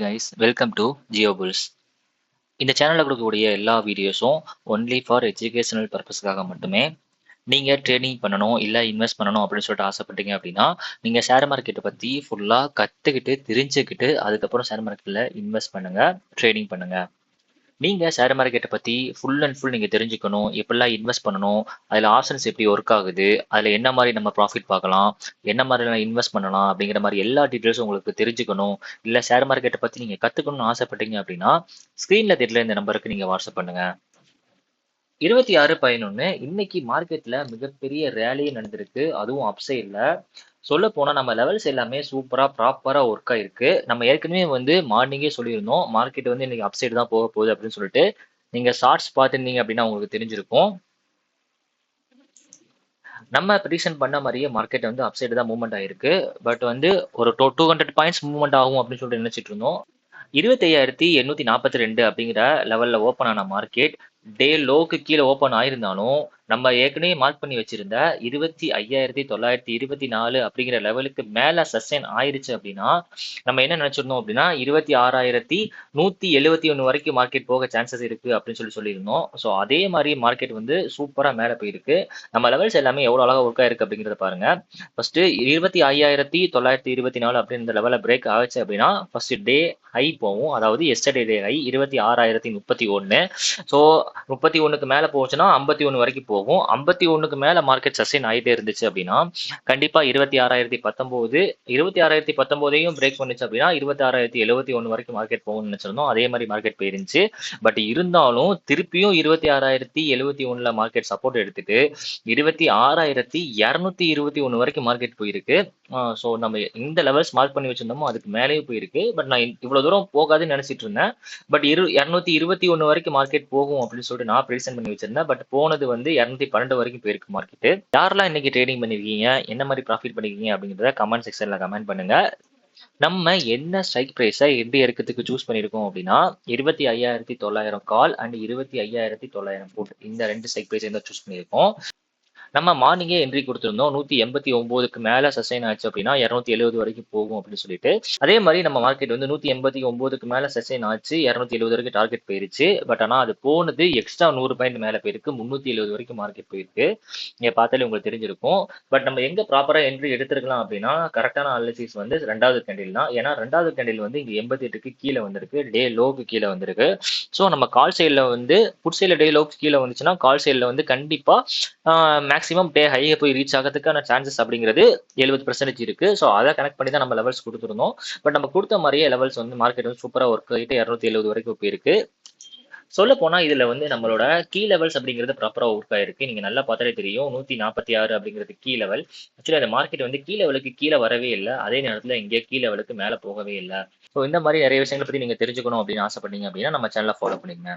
Guys welcome to Jio bulls. இந்த சேனலில் கொடுக்கக்கூடிய எல்லா வீடியோஸும் ஒன்லி ஃபார் எஜுகேஷனல் பர்பஸ்க்காக மட்டுமே. நீங்கள் ட்ரேடிங் பண்ணணும் இல்லை இன்வெஸ்ட் பண்ணணும் அப்படின்னு சொல்லிட்டு ஆசைப்பட்டீங்க அப்படின்னா நீங்கள் ஷேர் மார்க்கெட்டை பற்றி ஃபுல்லாக கற்றுக்கிட்டு தெரிஞ்சுக்கிட்டு அதுக்கப்புறம் ஷேர் மார்க்கெட்டில் இன்வெஸ்ட் பண்ணுங்கள், ட்ரேடிங் பண்ணுங்கள். நீங்கள் ஷேர் மார்க்கெட்டை பற்றி ஃபுல் அண்ட் ஃபுல் நீங்கள் தெரிஞ்சுக்கணும், எப்படிலாம் இன்வெஸ்ட் பண்ணணும், அதில் ஆப்ஷன்ஸ் எப்படி ஒர்க் ஆகுது, அதில் என்ன மாதிரி நம்ம ப்ராஃபிட் பார்க்கலாம், என்ன மாதிரிலாம் இன்வெஸ்ட் பண்ணலாம் அப்படிங்கிற மாதிரி எல்லா டீட்டெயில்ஸும் உங்களுக்கு தெரிஞ்சுக்கணும். இல்லை ஷேர் மார்க்கெட்டை பற்றி நீங்கள் கற்றுக்கணும்னு ஆசைப்பட்டீங்க அப்படின்னா ஸ்க்ரீனில் தெரியல இந்த நம்பருக்கு நீங்கள் வாட்ஸ்அப் பண்ணுங்கள். 26/11 இன்னைக்கு மார்க்கெட்ல மிகப்பெரிய ரேலியே நடந்திருக்கு, அதுவும் அப்சைட்ல. சொல்ல போனா நம்ம லெவல்ஸ் எல்லாமே சூப்பரா ப்ராப்பரா ஒர்க் ஆயிருக்கு. நம்ம ஏற்கனவே மார்னிங்கே சொல்லியிருந்தோம் மார்க்கெட் இன்னைக்கு அப்சைடு தான் போக போகுது அப்படின்னு சொல்லிட்டு. நீங்க ஷார்ட்ஸ் பார்த்துருந்தீங்க அப்படின்னா உங்களுக்கு தெரிஞ்சிருக்கும். நம்ம ப்ரிடிக்ஷன் பண்ண மாதிரியே மார்க்கெட் அப்சைடு தான் மூவ்மெண்ட் ஆயிருக்கு. பட் ஒரு 200 பாயிண்ட்ஸ் மூவ்மெண்ட் ஆகும் அப்படின்னு சொல்லிட்டு நினைச்சிட்டு இருந்தோம். 25,842 அப்படிங்கிற லெவல்ல ஓப்பன் ஆன மார்க்கெட் டே லோக்கு கீழே ஓப்பன் ஆயிருந்தாலும் நம்ம ஏற்கனவே மார்க் பண்ணி வச்சிருந்த 25,924 அப்படிங்கிற லெவலுக்கு மேல சஸ்டைன் ஆயிருச்சு அப்படின்னா நம்ம என்ன நினைச்சிருந்தோம் அப்படின்னா 26,171 வரைக்கும் மார்க்கெட் போக சான்சஸ் இருக்கு அப்படின்னு சொல்லியிருந்தோம். ஸோ அதே மாதிரி மார்க்கெட் சூப்பரா மேல போயிருக்கு. நம்ம லெவல்ஸ் எல்லாமே எவ்வளவு அழகா ஒர்க் ஆயிருக்கு அப்படிங்கறத பாருங்க. ஃபர்ஸ்ட் 25,924 அப்படின்ற லெவல பிரேக் ஆச்சு அப்படின்னா ஃபர்ஸ்ட் டே ஹை போகும். அதாவது எஸ்டர்டே டே ஹை 26,031. ஸோ 31க்கு மேல போச்சுன்னா 51 வரைக்கும் போகும். 51க்கு மேல மார்க்கெட் சஸ்டெயின் ஆகிட்டே இருந்துச்சு அப்படின்னா கண்டிப்பா 26,019 26,019ஐயும் பிரேக் பண்ணுச்சு அப்படின்னா 26,071 வரைக்கும் மார்க்கெட் போகும்னு நினைச்சிருந்தோம். அதே மாதிரி மார்க்கெட் போயிருந்துச்சு. பட் இருந்தாலும் திருப்பியும் 26,071 மார்க்கெட் சப்போர்ட் எடுத்துட்டு 26,221 வரைக்கும் மார்க்கெட் போயிருக்கு. ஸோ நம்ம இந்த லெவல்ஸ் மார்க் பண்ணி வச்சிருந்தோமோ அதுக்கு மேலேயும் போயிருக்கு. பட் நான் இவ்வளவு தூரம் போகாதுன்னு நினைச்சிட்டு இருந்தேன். பட் 221 வரைக்கும் மார்க்கெட் போகும் அப்படின்னு சொல்லிட்டு நான் ப்ரெடிக்ஷன் பண்ணி வச்சிருந்தேன். பட் போனது 212 வரைக்கும் போயிருக்கு மார்க்கெட். யாரெல்லாம் இன்னைக்கு ட்ரேடிங் பண்ணிருக்கீங்க, என்ன மாதிரி ப்ராஃபிட் பண்ணிருக்கீங்க அப்படிங்கிறத கமெண்ட் செக்ஷன்ல கமெண்ட் பண்ணுங்க. நம்ம என்ன ஸ்ட்ரைக் பிரைஸை என்ட்ரி எடுக்கிறதுக்கு சூஸ் பண்ணியிருக்கோம் அப்படின்னா 25,900 கால் அண்ட் 25,900 புட், இந்த ரெண்டு ஸ்ட்ரைக் பிரைஸ் சூஸ் பண்ணியிருக்கோம். நம்ம மார்னிங்கே என்ட்ரி கொடுத்துருந்தோம் 189க்கு மேல சஸ்டைன் ஆச்சு அப்படின்னா 270 வரைக்கும் போகும் அப்படின்னு சொல்லிட்டு. அதே மாதிரி நம்ம மார்க்கெட் 189க்கு மேல சஸ்டைன் ஆச்சு, 270 வரைக்கும் டார்கெட் போயிருச்சு. பட் ஆனா அது போனது எக்ஸ்ட்ரா 100 பாயிண்ட் மேல போயிருக்கு, 370 வரைக்கும் மார்க்கெட் போயிருக்கு. நீங்க பார்த்தாலே உங்களுக்கு தெரிஞ்சிருக்கும். பட் நம்ம எங்க ப்ராப்பரா என்ட்ரி எடுத்திருக்கலாம் அப்படின்னா கரெக்டான அனாலிசிஸ் ரெண்டாவது கேண்டில் தான். ஏன்னா ரெண்டாவது கேண்டில் இங்க 88க்கு கீழே வந்திருக்கு, டே லோக்கு கீழே வந்திருக்கு. ஸோ நம்ம கால் சைட்ல புட் சைட்ல டே லோக்கு கீழே வந்துச்சுன்னா கால் சைட்ல கண்டிப்பா மேக்ஸிமம் டே ஹையை போய் ரீச் ஆகிறதுக்கான சான்சஸ் அப்படிங்கிறது 70% இருக்கு. ஸோ அதை கனெக்ட் பண்ணி தான் நம்ம லெவல்ஸ் கொடுத்துருந்தோம். பட் நம்ம கொடுத்த மாதிரியே லெவல்ஸ் மார்க்கெட் சூப்பரா ஒர்க் ஆகிட்டு 270 வரைக்கும் போயிருக்கு. சொல்ல போனா இதுல நம்மளோட கீ லெவல்ஸ் அப்படிங்கிறது ப்ராப்பரா ஒர்க் ஆயிருக்கு. நீங்க நல்லா பார்த்தாலே தெரியும் 146 அப்படிங்கிறது கீ லெவல். ஆக்சுவலி அந்த மார்க்கெட் கீ லெவலுக்கு கீழே வரவே இல்லை, அதே நேரத்துல இங்கே கீ லெவலுக்கு மேல போகவே இல்லை. ஸோ இந்த மாதிரி நிறைய விஷயங்களை பத்தி நீங்க தெரிஞ்சுக்கணும் அப்படின்னு ஆசைப்பட்டீங்க அப்படின்னா நம்ம சேனலை ஃபாலோ பண்ணிக்கங்க.